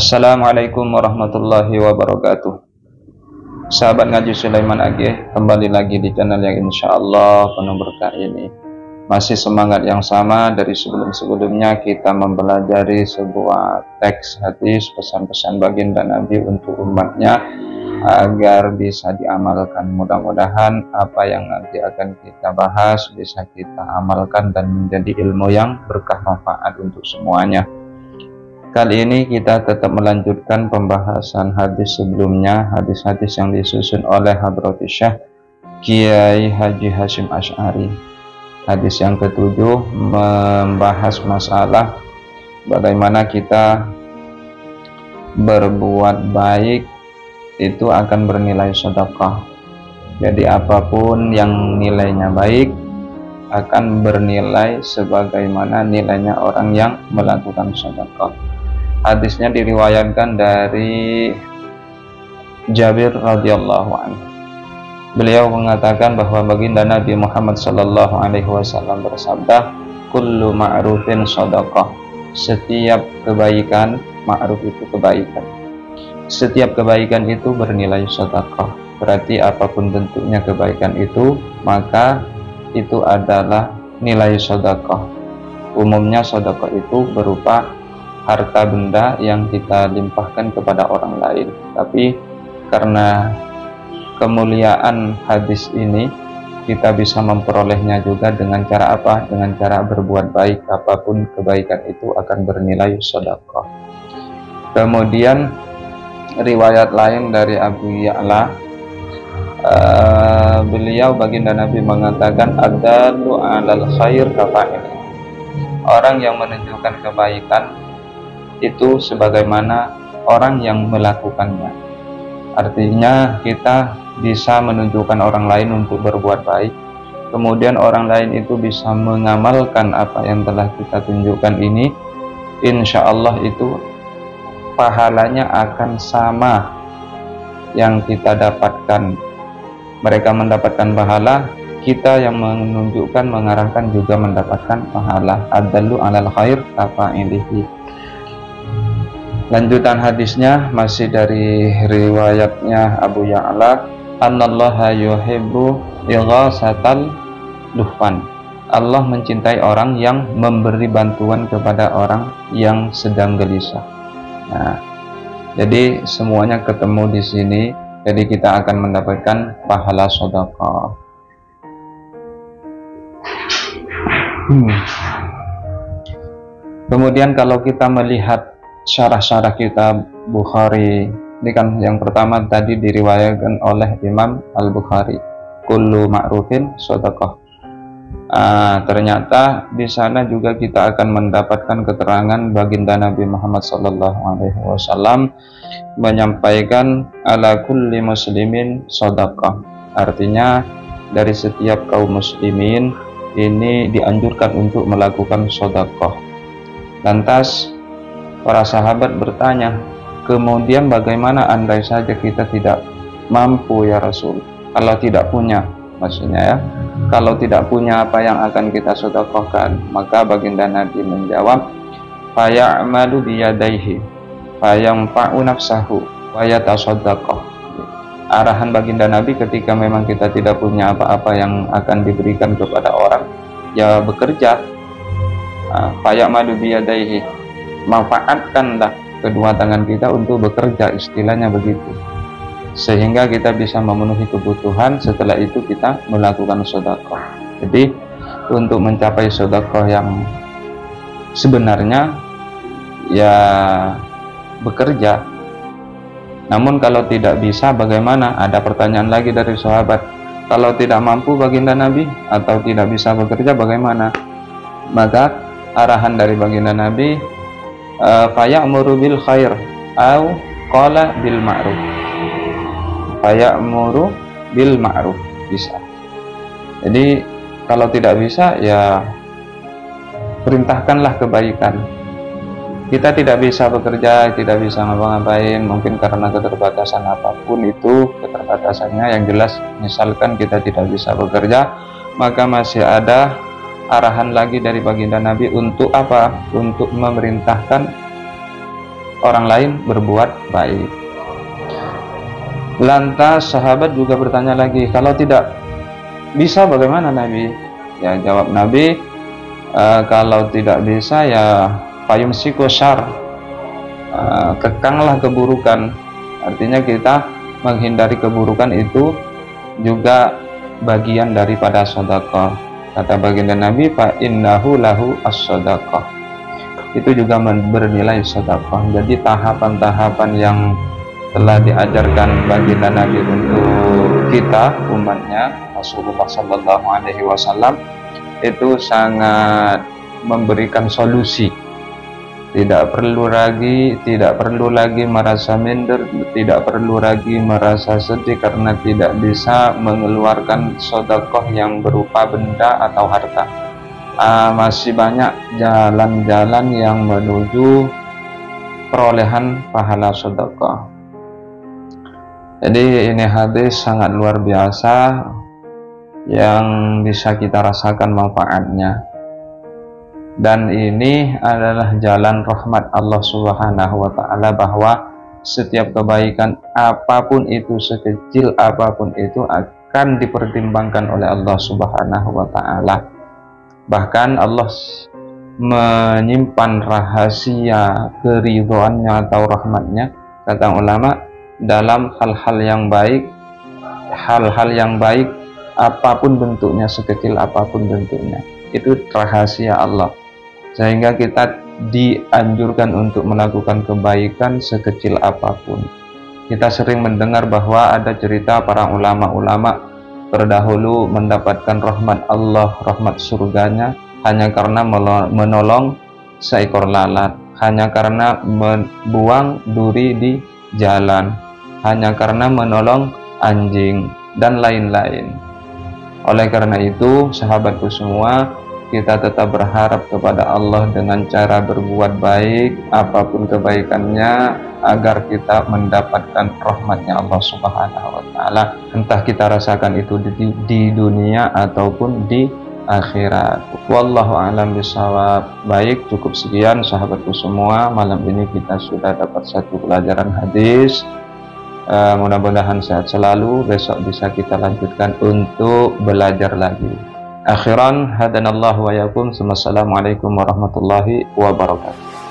Assalamualaikum warahmatullahi wabarakatuh. Sahabat ngaji Sulaiman AG, kembali lagi di channel yang insya Allah penuh berkah ini. Masih semangat yang sama dari sebelum-sebelumnya, kita mempelajari sebuah teks hadis pesan-pesan baginda Nabi untuk umatnya agar bisa diamalkan. Mudah-mudahan apa yang nanti akan kita bahas bisa kita amalkan dan menjadi ilmu yang berkah manfaat untuk semuanya. Kali ini kita tetap melanjutkan pembahasan hadis sebelumnya, hadis-hadis yang disusun oleh Hadratus Syekh Kiai Haji Hasyim Asy'ari. Hadis yang ketujuh membahas masalah bagaimana kita berbuat baik itu akan bernilai sedekah. Jadi apapun yang nilainya baik akan bernilai sebagaimana nilainya orang yang melakukan sedekah. Hadisnya diriwayatkan dari Jabir radhiyallahu anhu. Beliau mengatakan bahwa baginda Nabi Muhammad sallallahu alaihi wasallam bersabda, "Kullu ma'rufin shadaqah." Setiap kebaikan, ma'ruf itu kebaikan. Setiap kebaikan itu bernilai sedekah. Berarti apapun bentuknya kebaikan itu, maka itu adalah nilai sedekah. Umumnya sedekah itu berupa harta benda yang kita limpahkan kepada orang lain. Tapi karena kemuliaan hadis ini, kita bisa memperolehnya juga dengan cara apa? Dengan cara berbuat baik. Apapun kebaikan itu akan bernilai sedekah. Kemudian riwayat lain dari Abu Ya'la, beliau baginda Nabi mengatakan, "Adallu 'alal khair kafa'il." Orang yang menunjukkan kebaikan itu sebagaimana orang yang melakukannya. Artinya kita bisa menunjukkan orang lain untuk berbuat baik, kemudian orang lain itu bisa mengamalkan apa yang telah kita tunjukkan ini, insya Allah itu pahalanya akan sama yang kita dapatkan. Mereka mendapatkan pahala, kita yang menunjukkan, mengarahkan juga mendapatkan pahala. Adallu 'alal khair kafa'ilihi. Lanjutan hadisnya masih dari riwayatnya Abu Ya'la, "Annallaha yuhibbu ighasatal duhfan." Allah mencintai orang yang memberi bantuan kepada orang yang sedang gelisah. Nah, jadi semuanya ketemu di sini. Jadi kita akan mendapatkan pahala sedekah. Kemudian kalau kita melihat syarah-syarah kitab Bukhari, ini kan yang pertama tadi diriwayatkan oleh Imam Al-Bukhari, kullu ma'rufin shadaqah. Ternyata di sana juga kita akan mendapatkan keterangan baginda Nabi Muhammad sallallahu alaihi wasallam menyampaikan ala kulli muslimin shadaqah. Artinya dari setiap kaum muslimin ini dianjurkan untuk melakukan sedekah. Lantas para sahabat bertanya, kemudian bagaimana andai saja kita tidak mampu ya Rasul? Kalau tidak punya, maksudnya ya, kalau tidak punya apa yang akan kita sedekahkan? Maka baginda Nabi menjawab, faya'malu biyadaihi fayanfa'u nafsahu wa yatasaddaqah. Arahan baginda Nabi ketika memang kita tidak punya apa-apa yang akan diberikan kepada orang, ya bekerja. Faya'malu biyadaihi, manfaatkanlah kedua tangan kita untuk bekerja, istilahnya begitu, sehingga kita bisa memenuhi kebutuhan. Setelah itu kita melakukan sedekah. Jadi untuk mencapai sedekah yang sebenarnya ya bekerja. Namun kalau tidak bisa bagaimana? Ada pertanyaan lagi dari sahabat, kalau tidak mampu baginda Nabi atau tidak bisa bekerja bagaimana? Maka arahan dari baginda Nabi, faya'muru bil khair au qala bil ma'ruf. Faya'muru bil ma'ruf, bisa. Jadi kalau tidak bisa ya perintahkanlah kebaikan. Kita tidak bisa bekerja, tidak bisa ngapa-ngapain, mungkin karena keterbatasan apapun itu keterbatasannya, yang jelas misalkan kita tidak bisa bekerja, maka masih ada arahan lagi dari baginda Nabi untuk apa? Untuk memerintahkan orang lain berbuat baik. Lantas sahabat juga bertanya lagi, kalau tidak bisa bagaimana Nabi? Ya, jawab Nabi, kalau tidak bisa ya fayumsiku syarr, kekanglah keburukan. Artinya kita menghindari keburukan itu juga bagian daripada sedekah. Kata baginda Nabi, fa innahu lahu as-sadaqah, itu juga bernilai sedekah. Jadi tahapan-tahapan yang telah diajarkan baginda Nabi untuk kita umatnya Rasulullah Sallallahu Alaihi Wasallam itu sangat memberikan solusi. Tidak perlu lagi merasa minder, tidak perlu lagi merasa sedih karena tidak bisa mengeluarkan sedekah yang berupa benda atau harta. Masih banyak jalan-jalan yang menuju perolehan pahala sedekah. Jadi ini hadis sangat luar biasa yang bisa kita rasakan manfaatnya. Dan ini adalah jalan rahmat Allah Subhanahu wa Ta'ala, bahwa setiap kebaikan apapun itu, sekecil apapun itu, akan dipertimbangkan oleh Allah Subhanahu wa Ta'ala. Bahkan Allah menyimpan rahasia keridhoannya atau rahmatnya, kata ulama, dalam hal-hal yang baik, apapun bentuknya, sekecil apapun bentuknya, itu rahasia Allah. Sehingga kita dianjurkan untuk melakukan kebaikan sekecil apapun. Kita sering mendengar bahwa ada cerita para ulama-ulama terdahulu mendapatkan rahmat Allah, rahmat surganya, hanya karena menolong seekor lalat, hanya karena membuang duri di jalan, hanya karena menolong anjing, dan lain-lain. Oleh karena itu, sahabatku semua, kita tetap berharap kepada Allah dengan cara berbuat baik, apapun kebaikannya, agar kita mendapatkan rahmatnya Allah Subhanahu wa Ta'ala, entah kita rasakan itu di dunia ataupun di akhirat. Wallahu a'lam bishawab. Baik, cukup sekian sahabatku semua. Malam ini kita sudah dapat satu pelajaran hadis. Mudah-mudahan sehat selalu. Besok bisa kita lanjutkan untuk belajar lagi. Akhiran, hadanallahu wa yakum. Assalamualaikum warahmatullahi wabarakatuh.